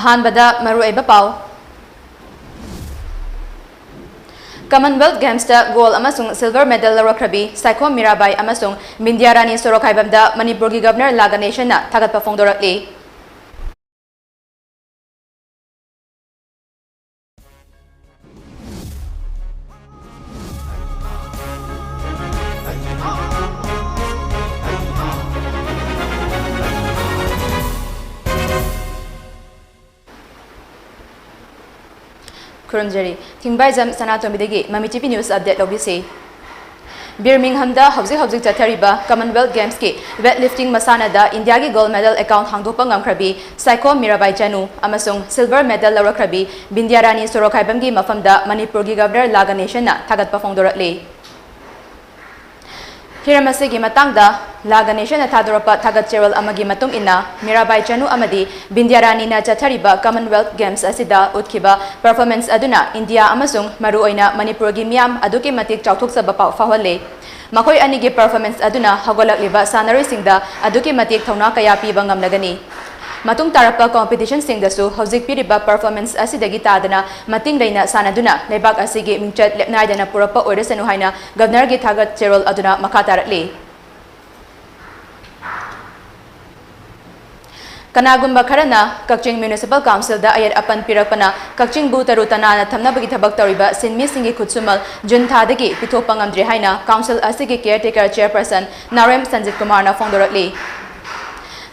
Ahanbada maruaiba pau. Commonwealth Games da gold amasung silver medal larakrabi Saiko Mirabai amasung Bindiarani Sorokhaibamda Manipur gi Governor Laga Nation na thagatpa phongdorakli. Kurunjari, THINGBAIJAM SANATOMBI MAMI TV News Update Lobisi. Birminghamda hauzik chathariba Commonwealth Games ki weightlifting masanada India gi gold medal account hangdopa ngamkhrabi Saiko Mirabai Janu amasung silver medal larakrabi Bindiarani Sorokhaibam gi mafamda Manipur gi Governor Laga Nation na thagatpa phongdorakli. Hiramasi gi matangda Laga Nation na thadorapa thagat cheral amagi matung inna Mirabai Janu amadi Bindiarani na chathariba Commonwealth Games asida utkiba performance aduna India amasung maru oina Manipur gi miam aduki matik chauthokchaba pau faholle. Makoi ani gi performance aduna hagolakliba sanari singda aduki matik thauna kaya piba ngamnagani. Matung tarapa competition singdasu hauzik piriba performance asidagi tadana mating leina sanaduna lebak asigi mingchat lepnaidana purapa oirasanu haina governor gi thagat cheral aduna makataratli. Kanagumba kharana Kaching Municipal Council da ayat apan pirakpana Kaching bu tarutana na thamnabagi thabak tawriba sinmi singi khutsumal Jun thadagi pithopa ngamdri haina council asigi caretaker chairperson Narem Sanjit Kumar na phongdorakli.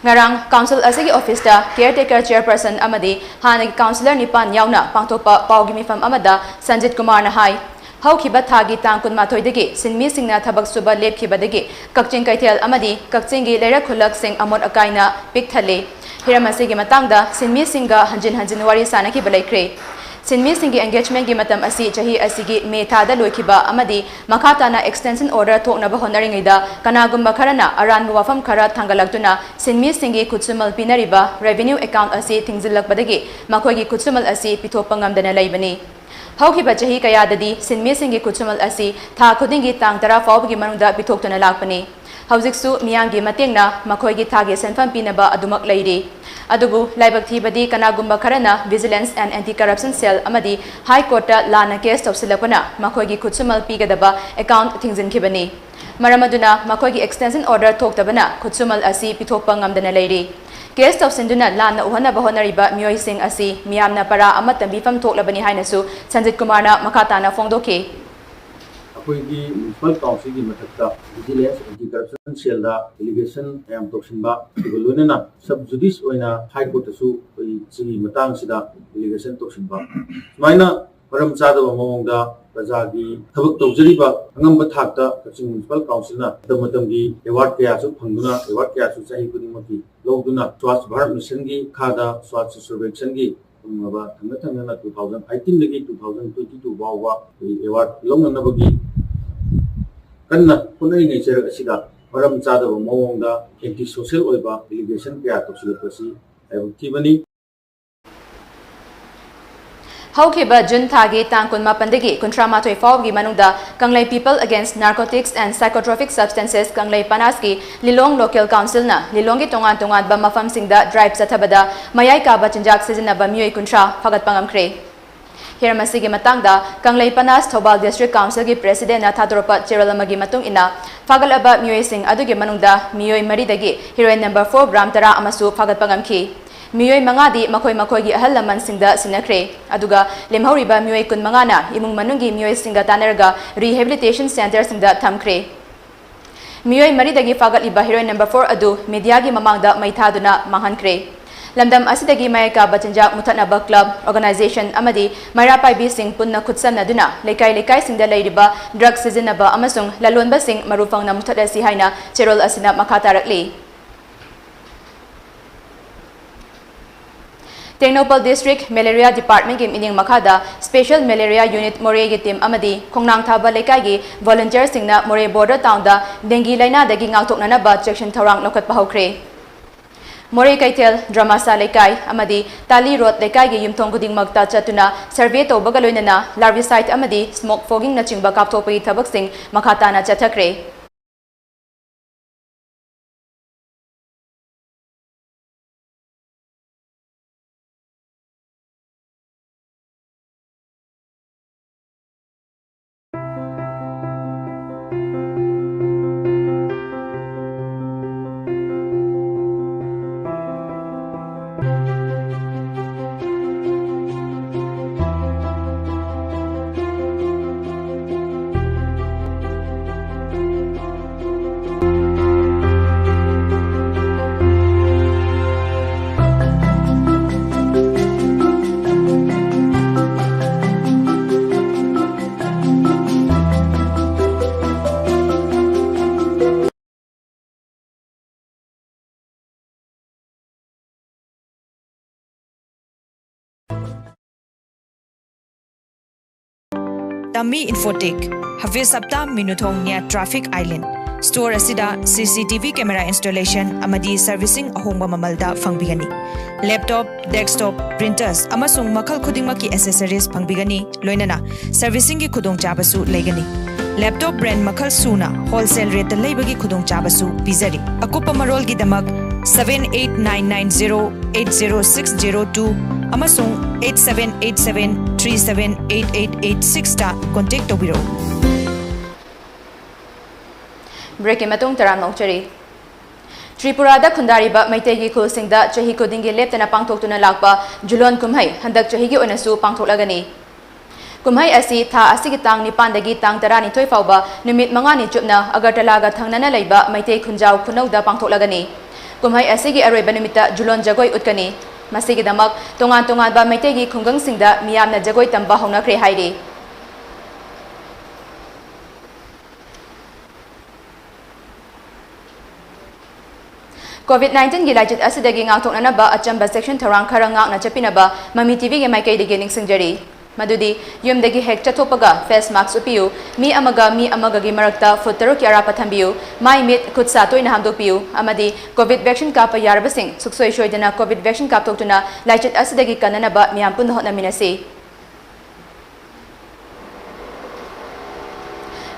Ngarang council asigi office da caretaker chairperson amadi hanagi councilor nipan yauna pangthopa pawgi mifam amada Sanjit Kumar na hai haukiba thagi tang kunmathoidagi sinmi singna thabak suba lepkhibadagi Kaching kaithel amadi Kaching gi leirak khulak sing amot akaina pikthale. Hiramasi gi matangda sinmi singa hanjin wari sanaki balaikre. Sinmi singi engagement gi matam asi chahi asigi me thada loikiba amadi makhata na extension order thoknaba honaringaida kanagumba kharana aran wafam khara thangalakduna sinmi singi khutsumal pinariba revenue account asi thingzilakbadagi makhoi gi khutsumal asi pithopa ngamdana laibani. Haukiba chahi kayadadi sinmi singi khutsumal asi tha khudingi tang tara fawbagi manungda pithoktuna lakpani. Haujiksu miyangi matengna makhoigi thagi senfam pinaba adumak leiri. Adubu laibak thibadi kanagumba kharana Vigilance and Anti-Corruption Cell amadi High Court ta lana case tawsilakpana makhoigi khutsumal pigadaba account thingzinkhibani. Maramaduna makhoigi extension order thoktabana khutsumal asi pithopa ngamdana leiri. Case tawsinduna lana uhanaba honariba miyoi sing asi miyamna para amatambi fam thoklabani hainasu Sanjit Kumar na makatana phongdoke. Apoigi Municipal Council की मथक्ता Vigilance Anti-Corruption Cell दा delegation M तोक्सिनबा लोनेना सब जुडिस ओइना high court सु सिगी मतंग सिदा delegation तोक्सिनबा माइना परम चादब ममोंगदा प्रजागी थबक तौजरिबा अंगम थाकता कचिंग municipal council ना तमतमगी award कयासु फंगदुना award कयासु चाहि कुदिमकी लोगदुना स्वच्छ भारत मिशन की खादा स्वच्छ सर्वेक्षण की मबा थंगना 2018 लगी 2022 बावा अवार्ड लोंगनबगी कन्ना पुनई नेचर असिदा परम चादब ममोंगदा एंटी सोशल ओइबा डेलीगेशन कया तोसिलपसी एवथिबनी. Haukiba Jun thagi tang kun mapandagi kuntramathoi fawgi manungda Kanglei People Against Narcotics and Psychotropic Substances Kanglei Panaski Lilong Local Council na Lilongi tongan ba mafam singda drive sathabada mayai ka ba chinjak sizinaba miyoi kuntra fagat pangamkre. Hiramasi gi matangda Kanglei Panas Thobal District Council gi President na thadoropa cheralamagi matung ina fagalaba miyoi sing adugi manungda miyoi maridagi heroin number 4 gram tara amasu fagat pangamki. Miyoi mangadi makoi gi ahal laman singda sinakre aduga lemhauriba miyoi kun mangana imung manungi miyoi singa tanarga rehabilitation center singda thamkre. Miyoi maridagi fagatliba heroin number 4 adu media gi mamangda maithaduna manghankre. Lamdam asidagi mayaka bachanjak muthatnaba club organization amadi mairapai bi sing punna khutsanaduna lekai singda leiriba drug sizinaba amasung lalonba sing marufangna muthatasi haina cherol asina makhatarakli. Ternopal District Malaria Department ki mining makada Special Malaria Unit More ki team amadi Khongnang Thaba lekai gi volunteer singna More border town da dengue laina dagi ngauthoknana ba section thorang lokhat pahokre. More kaithel Dramasa lekai amadi Tali Road lekai gi yumthong kuding magta chatuna survey tawbaga loinana larvicide amadi smoke fogging na chingba kapthopai thabak sing makhata na chathakre. Tammi Infotech, Hafiz Sapta Minuthong near Traffic Island. Store asida CCTV camera installation amadi servicing ahongba mamalda fangbigani. Laptop, desktop, printers amasung makal khudingmaki accessories fangbigani loinana servicing gi khudong chabasu legani. Laptop brand makal suna wholesale rate leibagi khudong chabasu bizari. Akupa marol gi damak 7899080602 amasung 8787378886 ta contact tobiro. Breaking matung taram nokchari. Tripurada khundariba maitegi khulsingda chahi kodingi leptana pangthoktuna lakpa Julon kumhai handak chahigi onasu pangthoklagani. Kumhai asi tha asigi tang nipandagi tang tarani thoi fauba numit mangani chupna Agartalaga thangnana leiba maitei khunjau khunauda pangthoklagani. Kumhai asigi aroiba numita Julon jagoi utkani. Masigi damak tongan ba maitegi khungangsingda miyamna jagoi tamba honakre hairi. COVID-19 gi lajit asidagi ngakthoknana ba achamba section tharang kharang ngakna chapinaba MAMI TV ge maikai de gening singjari madudi yumdagi hek chathopaga face mask upiu mi amaga gi marakta foot taruk ki arapa thambiu mai mit khutsa toina hamdokpiu amadi COVID vaccine kapa yarabasing suksoi shoidana COVID vaccine kaptokuna lajit asidagi kanana ba miyam pun hotna minasi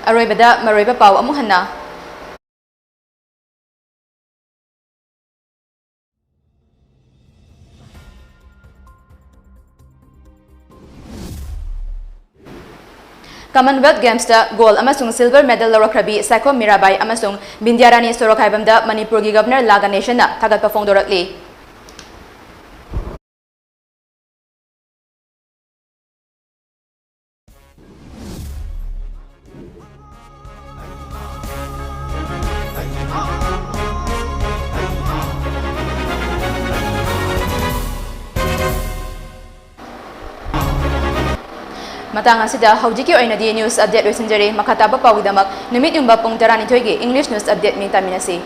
aroibada maroiba pau amuhanna Commonwealth Games da gold amasung silver medal lawrakrabi Saiko Mirabai amasung Bindyarani Sorokhaibamda Manipur gi Governor Laga Nation na thagatpa phongdorakli. Matang asida haujiki oina di news update loisinjari makataba pawgidamak numit yumba pung 12 gi English news update mingta minasi.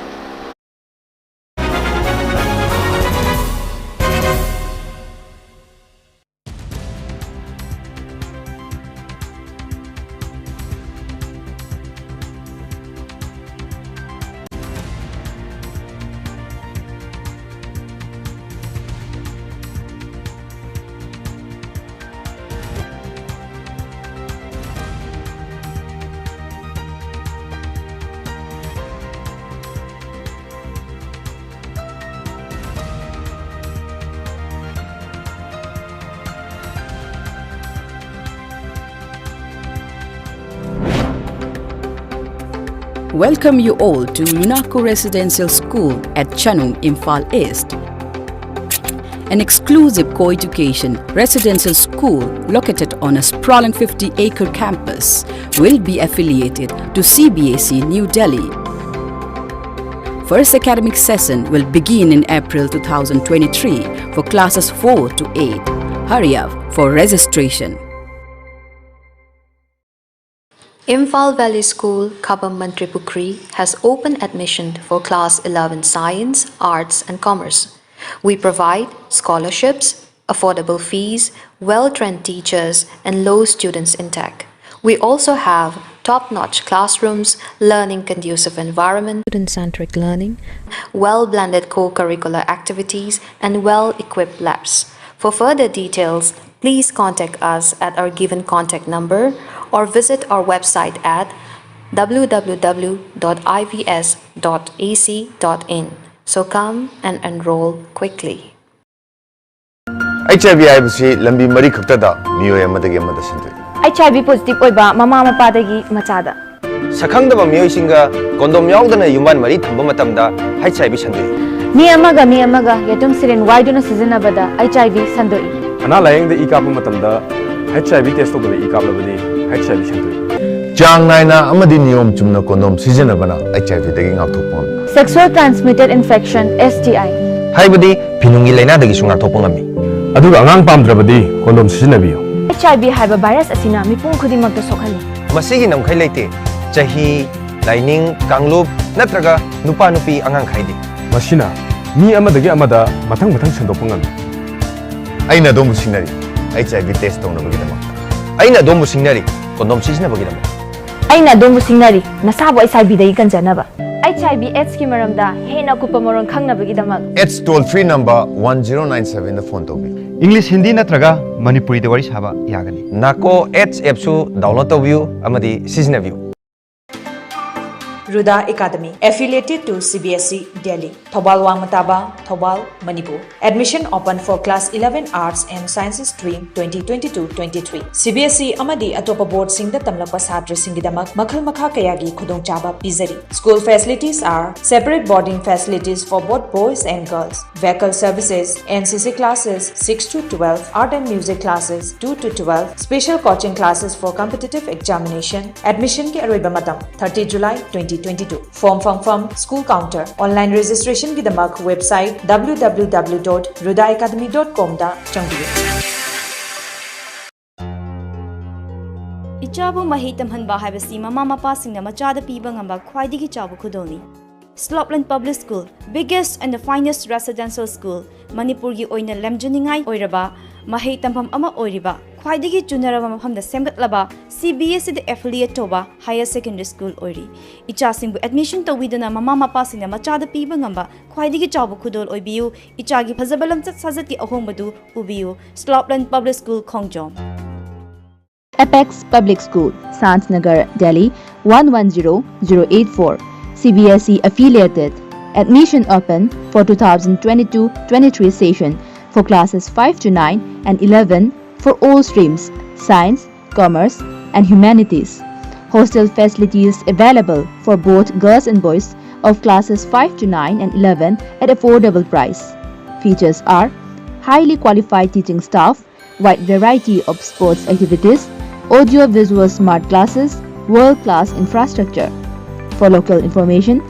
Welcome you all to UNACO Residential School at Chanung, Imphal East. An exclusive co-education residential school located on a sprawling 50-acre campus will be affiliated to CBSE New Delhi. First academic session will begin in April 2023 for classes 4 to 8. Hurry up for registration. Imphal Valley School, Khabam Mantripukri has open admission for Class 11 Science, Arts and Commerce. We provide scholarships, affordable fees, well-trained teachers and low students intake. We also have top-notch classrooms, learning conducive environment, student-centric learning, well-blended co-curricular activities and well-equipped labs. For further details, please contact us at our given contact number or visit our website at www.ivs.ac.in. So come and enroll quickly. HIV IBC lambi mari khaktada miyoy amadagi amada sindoi. HIV positive oiba mama mapadagi machada. Sakhangdaba miyoy singa kondom yaudana yuman mari thamba matamda HIV sandoi. Mi amaga yatum siren waiduna sizinabada HIV sandoi. Ana layeng de ikap matamda HIV test obada ikap labani HIV sandoi. Jang naina amadi niyom chumna kondom sizinabana HIV dagi ngakthokpam. Sexual transmitted infection STI. Haibadi pinungi laina dagi sungar thopangami. Aduga angang pamdrabadi kondom sizinabiyo. HIV haiba virus asina mipung khudingmakta sokhali. Masigi namkhai leite chahi laining kanglup natraga nupa nupi angang khaidi. Masina mi amadagi amada mathang sandopangami. Aina domu sinari HIV test tong nabagi damak. Aina domu sinari ꯀꯣꯟꯗꯣꯝ ꯁꯤꯖꯤꯟꯅꯕꯒꯤꯗꯃꯛ ꯑꯩꯅ ꯑꯗꯣꯝꯕꯨ ꯁꯤꯡꯅꯔꯤ ꯅꯁꯥꯕꯨ HIV ꯀꯟꯖꯅꯕ HIV AIDS ꯀꯤ ꯃꯔꯝꯗ ꯍꯦꯟꯅ ꯀꯨꯞꯄ ꯃꯔꯣꯜ ꯈꯪꯅꯕꯒꯤꯗꯃꯛ AIDS toll free number 1097 ꯗ phone ꯇꯧꯕꯤꯌꯨ English Hindi नत्रगा मणिपुरी द वरी साबा यागनी नाको AIDS app su download taubiyu amadi sizinnabiyu Ruda Academy, affiliated to CBSE Delhi, Thobal Wangmataba, Thobal, Manipur. Admission open for class 11 Arts and Sciences stream 2022-23. CBSE Amadi Atopa Board Singda Tamlakpa Satri Singidamak Makhal Makha Kayagi Khudong Chaba Pizari. School facilities are separate boarding facilities for both boys and girls, vehicle services, NCC classes 6 to 12, art and music classes 2 to 12, special coaching classes for competitive examination. Admission ke aroiba matam 30 July 2022. Form from school counter. Online registration ki damak website www.rudaacademy.com da changbiyu. Ichabu mahi tamhanba haibasi mama mapa singna machada piba ngamba khwaidigi chabu khudolni. Slopland Public School, biggest and the finest residential school, Manipur gi oina lemjaningai oiraba mahi tamham ama oiriba khwaidigi junaraba mafamda semgatlaba CBSE the affiliate toba higher secondary school oiri. Icha singbu admission tawidana mama mapa singna machada piba ngamba khwaidigi chabu khudol oibiyu icha gi phazabalam chat sajati ahombadu ubiyu Slopland Public School Khongjom. Apex Public School, Santnagar, Delhi 110084. CBSE affiliated. Admission open for 2022-23 session for classes 5 to 9 and 11 for all streams, science, commerce and humanities. Hostel facilities available for both girls and boys of classes 5 to 9 and 11 at affordable price. Features are highly qualified teaching staff, wide variety of sports activities, audio-visual smart classes, world-class infrastructure. For local information,